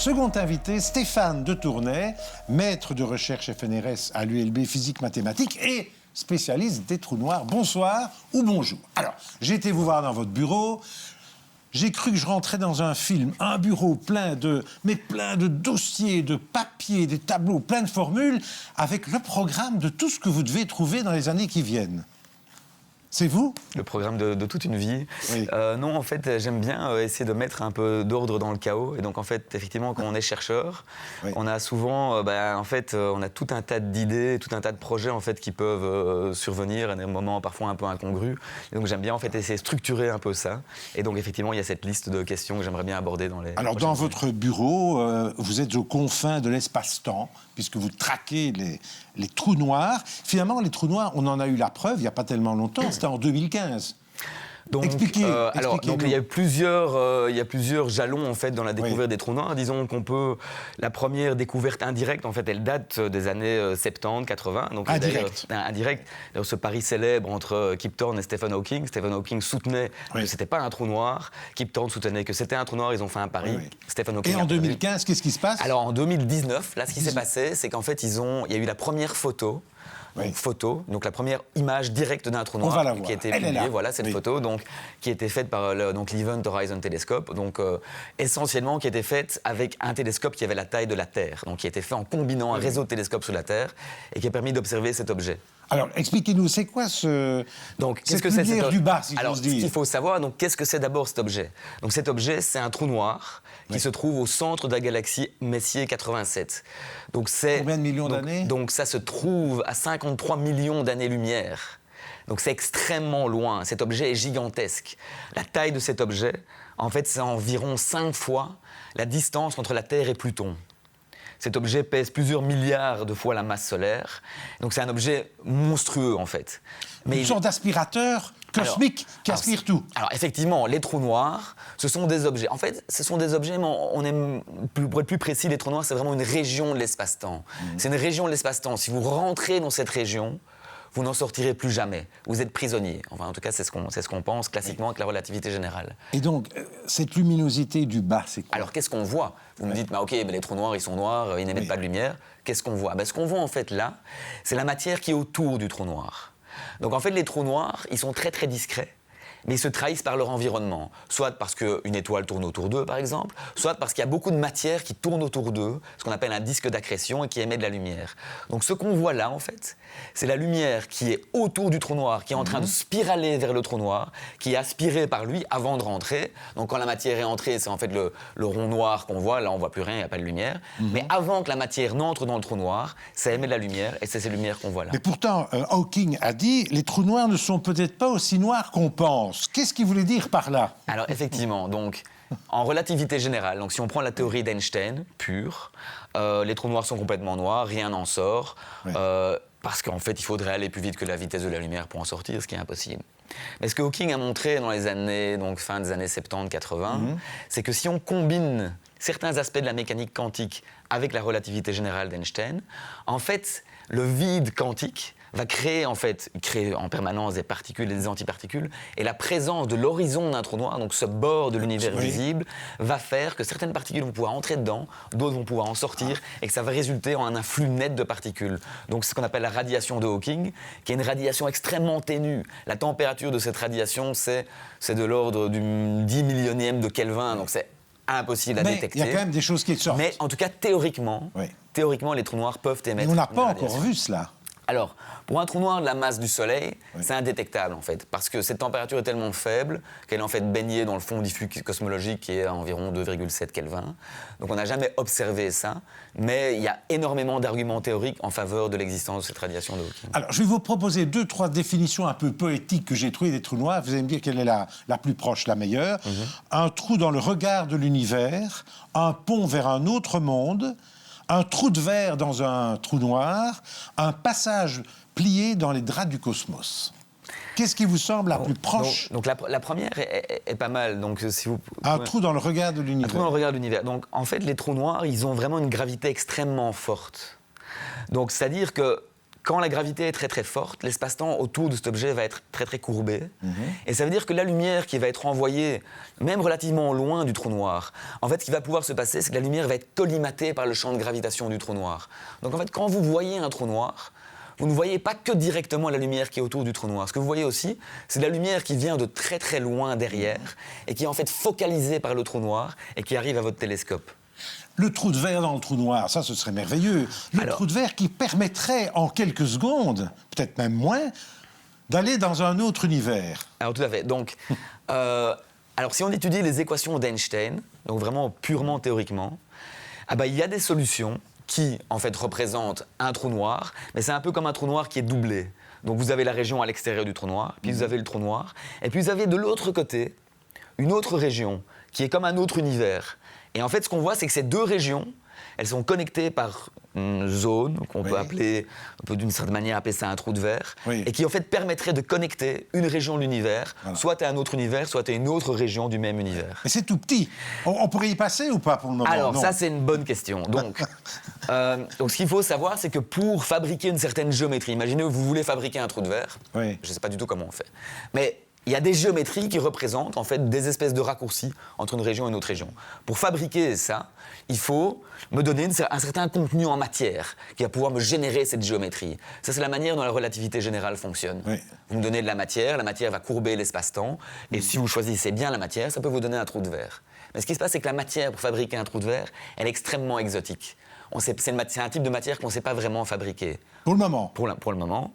Second invité, Stéphane de Tournai, maître de recherche FNRS à l'ULB Physique Mathématiques et spécialiste des trous noirs. Bonsoir ou bonjour. Alors, j'ai été vous voir dans votre bureau. J'ai cru que je rentrais dans un film, un bureau plein de dossiers, de papiers, des tableaux, plein de formules, avec le programme de tout ce que vous devez trouver dans les années qui viennent. C'est vous ? Le programme de toute une vie. Oui. Non, en fait, j'aime bien essayer de mettre un peu d'ordre dans le chaos. Et donc, en fait, effectivement, quand on est chercheur, Oui. on a souvent, on a tout un tas d'idées, tout un tas de projets, en fait, qui peuvent survenir à des moments parfois un peu incongrus. Et donc, j'aime bien, en fait, essayer de structurer un peu ça. Et donc, effectivement, il y a cette liste de questions que j'aimerais bien aborder dans les... Alors, dans votre bureau, vous êtes aux confins de l'espace-temps, puisque vous traquez les trous noirs. Finalement, les trous noirs, on en a eu la preuve il n'y a pas tellement longtemps, c'était en 2015. Donc, Expliquez-nous. il y a plusieurs jalons en fait dans la découverte des trous noirs. Disons la première découverte indirecte, en fait, elle date des années 70, 80. Donc Indirect. Indirect. D'ailleurs, ce pari célèbre entre Kip Thorne et Stephen Hawking. Stephen Hawking soutenait que c'était pas un trou noir. Kip Thorne soutenait que c'était un trou noir. Ils ont fait un pari. Oui. Stephen Hawking. Et en 2015, qu'est-ce qui se passe ? Alors en 2019, là, ce qui s'est passé, c'est qu'en fait, il y a eu la première photo. Donc la première image directe d'un trou noir qui a été publiée. Voilà cette photo, donc qui a été faite par l'Event Horizon Telescope, donc essentiellement qui a été faite avec un télescope qui avait la taille de la Terre, donc qui a été fait en combinant un réseau de télescopes sur la Terre et qui a permis d'observer cet objet. Alors, expliquez-nous, c'est quoi cette lumière du bas, si j'ose dire ? Ce qu'il faut savoir, donc, qu'est-ce que c'est d'abord cet objet ? Donc, cet objet, c'est un trou noir qui se trouve au centre de la galaxie Messier 87. Donc, combien de millions d'années ? Donc, ça se trouve à 53 millions d'années-lumière. Donc, c'est extrêmement loin. Cet objet est gigantesque. La taille de cet objet, en fait, c'est environ 5 fois la distance entre la Terre et Pluton. Cet objet pèse plusieurs milliards de fois la masse solaire. Donc c'est un objet monstrueux, en fait. Une sorte d'aspirateur cosmique qui aspire tout. Alors effectivement, les trous noirs, ce sont des objets. En fait, ce sont des objets, mais pour être plus précis, les trous noirs, c'est vraiment une région de l'espace-temps. C'est une région de l'espace-temps. Si vous rentrez dans cette région, vous n'en sortirez plus jamais. Vous êtes prisonnier. Enfin, en tout cas, c'est ce qu'on pense classiquement avec la relativité générale. Et donc, cette luminosité du bas, c'est quoi ? Alors, qu'est-ce qu'on voit ? Vous me dites, les trous noirs, ils sont noirs, ils n'émettent pas de lumière. Qu'est-ce qu'on voit ? Ce qu'on voit, en fait, là, c'est la matière qui est autour du trou noir. Donc, en fait, les trous noirs, ils sont très, très discrets. Mais ils se trahissent par leur environnement, soit parce qu'une étoile tourne autour d'eux, par exemple, soit parce qu'il y a beaucoup de matière qui tourne autour d'eux, ce qu'on appelle un disque d'accrétion et qui émet de la lumière. Donc ce qu'on voit là, en fait, c'est la lumière qui est autour du trou noir, qui est en train de spiraler vers le trou noir, qui est aspirée par lui avant de rentrer. Donc quand la matière est entrée, c'est en fait le rond noir qu'on voit, là on voit plus rien, il n'y a pas de lumière. Mais avant que la matière n'entre dans le trou noir, ça émet de la lumière et c'est ces lumières qu'on voit là. Mais pourtant, Hawking a dit, les trous noirs ne sont peut-être pas aussi noirs qu'on pense. Qu'est-ce qu'il voulait dire par là ? Alors effectivement, donc en relativité générale, donc si on prend la théorie d'Einstein pure, les trous noirs sont complètement noirs, rien n'en sort, parce qu'en fait il faudrait aller plus vite que la vitesse de la lumière pour en sortir, ce qui est impossible. Mais ce que Hawking a montré dans les années, donc fin des années 70-80, c'est que si on combine certains aspects de la mécanique quantique avec la relativité générale d'Einstein, en fait le vide quantique va créer en permanence des particules et des antiparticules, et la présence de l'horizon d'un trou noir, donc ce bord de l'univers visible, va faire que certaines particules vont pouvoir entrer dedans, d'autres vont pouvoir en sortir, et que ça va résulter en un flux net de particules. Donc c'est ce qu'on appelle la radiation de Hawking, qui est une radiation extrêmement ténue. La température de cette radiation, c'est de l'ordre du 10 millionième de Kelvin, donc c'est impossible à détecter. Mais il y a quand même des choses qui sortent. Mais en tout cas, théoriquement, les trous noirs peuvent émettre. Mais on n'a pas encore vu cela. Alors, pour un trou noir de la masse du Soleil, c'est indétectable en fait, parce que cette température est tellement faible qu'elle est en fait baignée dans le fond diffus cosmologique qui est à environ 2,7 Kelvin. Donc on n'a jamais observé ça, mais il y a énormément d'arguments théoriques en faveur de l'existence de cette radiation de Hawking. Alors, je vais vous proposer 2-3 définitions un peu poétiques que j'ai trouvées des trous noirs. Vous allez me dire quelle est la plus proche, la meilleure. Un trou dans le regard de l'univers, un pont vers un autre monde, un trou de verre dans un trou noir, un passage plié dans les draps du cosmos. Qu'est-ce qui vous semble la plus proche ? Donc la première est pas mal. Donc, si vous... Un trou dans le regard de l'univers. Un trou dans le regard de l'univers. Donc en fait, les trous noirs, ils ont vraiment une gravité extrêmement forte. Donc c'est-à-dire que quand la gravité est très très forte, l'espace-temps autour de cet objet va être très très courbé. Et ça veut dire que la lumière qui va être envoyée, même relativement loin du trou noir, en fait, ce qui va pouvoir se passer, c'est que la lumière va être collimatée par le champ de gravitation du trou noir. Donc en fait, quand vous voyez un trou noir, vous ne voyez pas que directement la lumière qui est autour du trou noir. Ce que vous voyez aussi, c'est la lumière qui vient de très très loin derrière et qui est en fait focalisée par le trou noir et qui arrive à votre télescope. Le trou de verre dans le trou noir, ça, ce serait merveilleux. Trou de verre qui permettrait en quelques secondes, peut-être même moins, d'aller dans un autre univers. Alors tout à fait. Donc, alors si on étudie les équations d'Einstein, donc vraiment purement théoriquement, il y a des solutions qui, en fait, représentent un trou noir, mais c'est un peu comme un trou noir qui est doublé. Donc vous avez la région à l'extérieur du trou noir, puis vous avez le trou noir, et puis vous avez de l'autre côté une autre région qui est comme un autre univers. Et en fait, ce qu'on voit, c'est que ces deux régions, elles sont connectées par une zone qu'on peut appeler, on peut d'une certaine manière appeler ça un trou de verre, et qui en fait permettrait de connecter une région de l'univers, soit à un autre univers, soit à une autre région du même univers. Mais c'est tout petit. On pourrait y passer ou pas pour le moment? Alors non. Ça, c'est une bonne question. Donc ce qu'il faut savoir, c'est que pour fabriquer une certaine géométrie, imaginez que vous voulez fabriquer un trou de verre, je ne sais pas du tout comment on fait, mais il y a des géométries qui représentent en fait des espèces de raccourcis entre une région et une autre région. Pour fabriquer ça, il faut me donner un certain contenu en matière qui va pouvoir me générer cette géométrie. Ça, c'est la manière dont la relativité générale fonctionne. Vous me donnez de la matière va courber l'espace-temps, et si vous choisissez bien la matière, ça peut vous donner un trou de verre. Mais ce qui se passe, c'est que la matière pour fabriquer un trou de verre, elle est extrêmement exotique. C'est un type de matière qu'on ne sait pas vraiment fabriquer. Pour le moment. Pour le moment.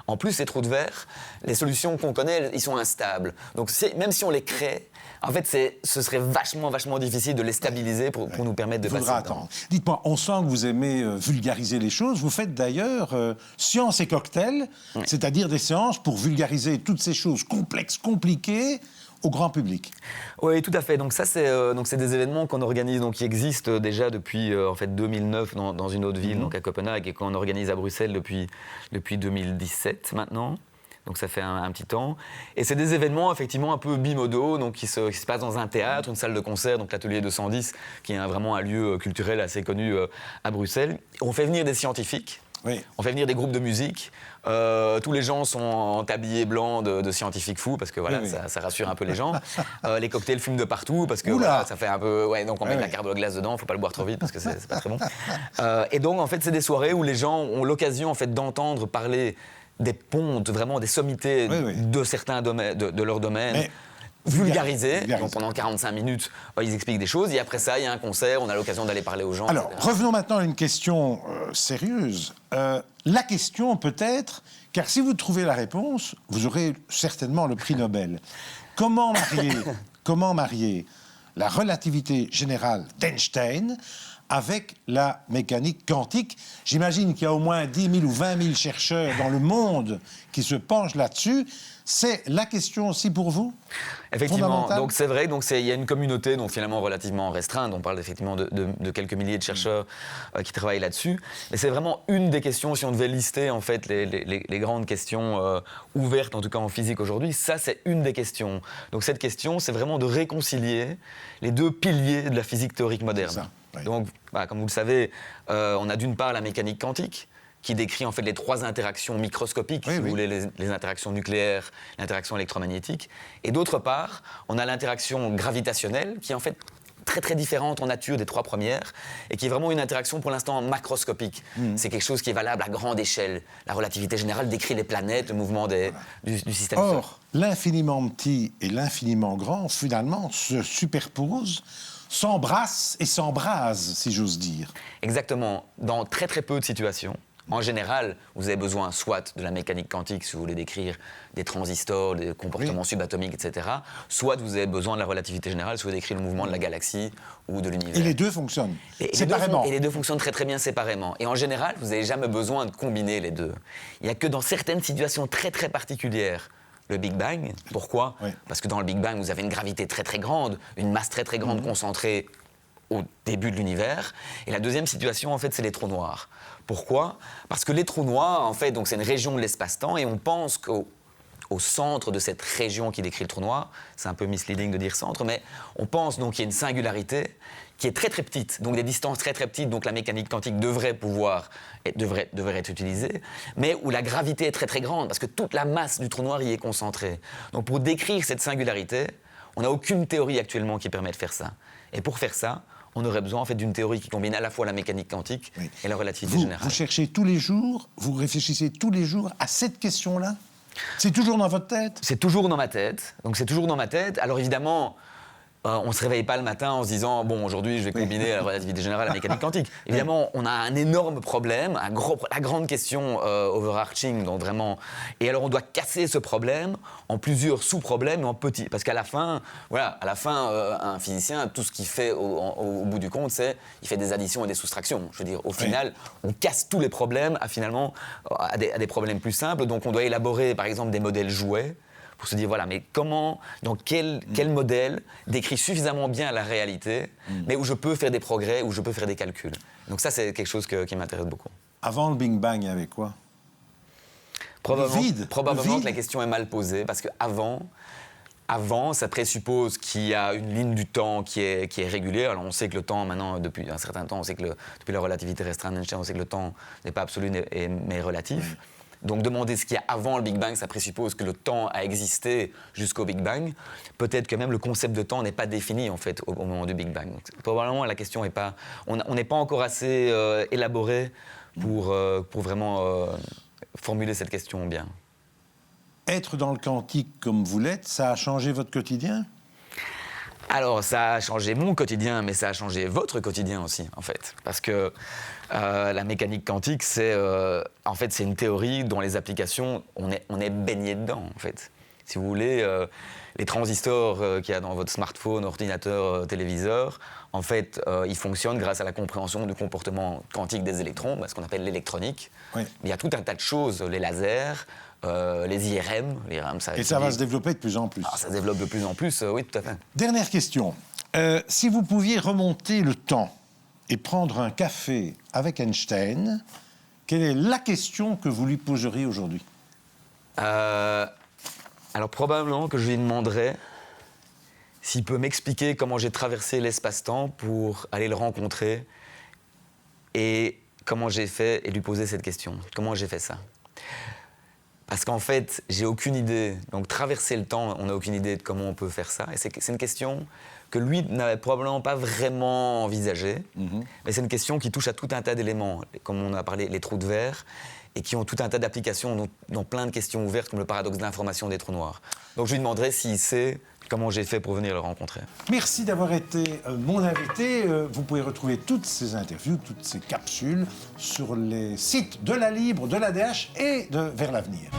En plus, ces trous de verre, les solutions qu'on connaît, ils sont instables. Donc même si on les crée, en fait, ce serait vachement difficile de les stabiliser pour nous permettre de passer le temps. Dites-moi, on sent que vous aimez vulgariser les choses. Vous faites d'ailleurs Science et Cocktail, c'est-à-dire des séances pour vulgariser toutes ces choses complexes, compliquées, au grand public. Oui, tout à fait. Donc ça, c'est des événements qu'on organise, donc qui existent déjà depuis en fait 2009 dans une autre ville, donc à Copenhague, et qu'on organise à Bruxelles depuis 2017 maintenant. Donc ça fait un petit temps. Et c'est des événements effectivement un peu bimodaux, donc qui se passent dans un théâtre, une salle de concert, donc l'Atelier 210, qui est vraiment un lieu culturel assez connu à Bruxelles. On fait venir des scientifiques. On fait venir des groupes de musique. Tous les gens sont habillés blancs de scientifiques fous, parce que voilà, ça rassure un peu les gens. Les cocktails fument de partout, parce que voilà, ça fait un peu... donc on met de la carte de glace dedans, il ne faut pas le boire trop vite, parce que c'est pas très bon. Et donc, en fait, c'est des soirées où les gens ont l'occasion en fait, d'entendre parler des pontes, vraiment des sommités de certains domaines, de leur domaine. Vulgarisé. Donc pendant 45 minutes, ils expliquent des choses, et après ça, il y a un concert, on a l'occasion d'aller parler aux gens. Alors, revenons maintenant à une question sérieuse. La question peut-être, car si vous trouvez la réponse, vous aurez certainement le prix Nobel. Comment marier la relativité générale d'Einstein avec la mécanique quantique? J'imagine qu'il y a au moins 10 000 ou 20 000 chercheurs dans le monde qui se penchent là-dessus. C'est la question aussi pour vous? Effectivement, donc c'est vrai, donc il y a une communauté donc finalement relativement restreinte, on parle effectivement de quelques milliers de chercheurs qui travaillent là-dessus, mais c'est vraiment une des questions, si on devait lister en fait les grandes questions ouvertes, en tout cas en physique aujourd'hui, ça c'est une des questions. Donc cette question, c'est vraiment de réconcilier les deux piliers de la physique théorique moderne. Donc, comme vous le savez, on a d'une part la mécanique quantique, qui décrit en fait les trois interactions microscopiques, si vous voulez, les interactions nucléaires, l'interaction électromagnétique. Et d'autre part, on a l'interaction gravitationnelle, qui est en fait très très différente en nature des trois premières, et qui est vraiment une interaction pour l'instant macroscopique. C'est quelque chose qui est valable à grande échelle. La relativité générale décrit les planètes, le mouvement du système solaire. Or, l'infiniment petit et l'infiniment grand, finalement, se superposent, s'embrassent et s'embrasent, si j'ose dire. Exactement. Dans très très peu de situations. En général, vous avez besoin soit de la mécanique quantique, si vous voulez décrire des transistors, des comportements subatomiques, etc., soit vous avez besoin de la relativité générale, si vous voulez décrire le mouvement de la galaxie ou de l'univers. Et les deux fonctionnent séparément. Et les deux fonctionnent très très bien séparément. Et en général, vous n'avez jamais besoin de combiner les deux. Il n'y a que dans certaines situations très très particulières, le Big Bang. Pourquoi ? Parce que dans le Big Bang, vous avez une gravité très très grande, une masse très très grande concentrée au début de l'univers. Et la deuxième situation, en fait, c'est les trous noirs. Pourquoi ? Parce que les trous noirs, en fait, donc c'est une région de l'espace-temps, et on pense qu'au centre de cette région qui décrit le trou noir, c'est un peu misleading de dire centre, mais on pense donc qu'il y a une singularité qui est très très petite, donc des distances très très petites, donc la mécanique quantique devrait être utilisée, mais où la gravité est très très grande, parce que toute la masse du trou noir y est concentrée. Donc pour décrire cette singularité, on n'a aucune théorie actuellement qui permet de faire ça. Et pour faire ça, on aurait besoin en fait d'une théorie qui combine à la fois la mécanique quantique et la relativité générale. Vous cherchez tous les jours, vous réfléchissez tous les jours à cette question-là? C'est toujours dans votre tête? C'est toujours dans ma tête. Donc c'est toujours dans ma tête. Alors évidemment, on ne se réveille pas le matin en se disant « Bon, aujourd'hui, je vais combiner la relativité générale et la mécanique quantique ». Évidemment, on a un énorme problème, la grande question overarching, donc vraiment... Et alors, on doit casser ce problème en plusieurs sous-problèmes, en petits. Parce qu'à la fin, un physicien, tout ce qu'il fait au bout du compte, c'est il fait des additions et des soustractions. Je veux dire, au final, on casse tous les problèmes à des problèmes plus simples. Donc, on doit élaborer, par exemple, des modèles jouets, pour se dire, voilà, mais comment, donc quel modèle décrit suffisamment bien la réalité, mais où je peux faire des progrès, où je peux faire des calculs. Donc ça, c'est quelque chose qui m'intéresse beaucoup. Avant le Big Bang, il y avait quoi? Probablement que la question est mal posée, parce qu'avant, ça présuppose qu'il y a une ligne du temps qui est régulière. Alors on sait que le temps, maintenant, depuis un certain temps, on sait que depuis la relativité restreinte d'Einstein, on sait que le temps n'est pas absolu, mais relatif. Donc demander ce qu'il y a avant le Big Bang, ça présuppose que le temps a existé jusqu'au Big Bang. Peut-être que même le concept de temps n'est pas défini en fait au moment du Big Bang. Donc, probablement la question n'est pas... On n'est pas encore assez élaboré pour vraiment formuler cette question bien. Être dans le quantique comme vous l'êtes, ça a changé votre quotidien? Alors, ça a changé mon quotidien, mais ça a changé votre quotidien aussi, en fait. Parce que la mécanique quantique, c'est une théorie dont les applications, on est baigné dedans, en fait. Si vous voulez, les transistors qu'il y a dans votre smartphone, ordinateur, téléviseur, en fait, ils fonctionnent grâce à la compréhension du comportement quantique des électrons, ce qu'on appelle l'électronique. Oui. Il y a tout un tas de choses, les lasers, les IRM. Et ça va se développer de plus en plus. Ça se développe de plus en plus, oui, tout à fait. Dernière question. Si vous pouviez remonter le temps et prendre un café avec Einstein, quelle est la question que vous lui poseriez aujourd'hui? Alors probablement que je lui demanderais s'il peut m'expliquer comment j'ai traversé l'espace-temps pour aller le rencontrer et comment j'ai fait, et lui poser cette question. Comment j'ai fait ça? Parce qu'en fait, j'ai aucune idée. Donc traverser le temps, on n'a aucune idée de comment on peut faire ça. Et c'est une question que lui n'avait probablement pas vraiment envisagée. Mais c'est une question qui touche à tout un tas d'éléments, comme on a parlé, les trous de verre, et qui ont tout un tas d'applications dans plein de questions ouvertes, comme le paradoxe d'information des trous noirs. Donc je lui demanderais s'il sait comment j'ai fait pour venir le rencontrer. Merci d'avoir été mon invité. Vous pouvez retrouver toutes ces interviews, toutes ces capsules sur les sites de la Libre, de l'ADH et de Vers l'avenir.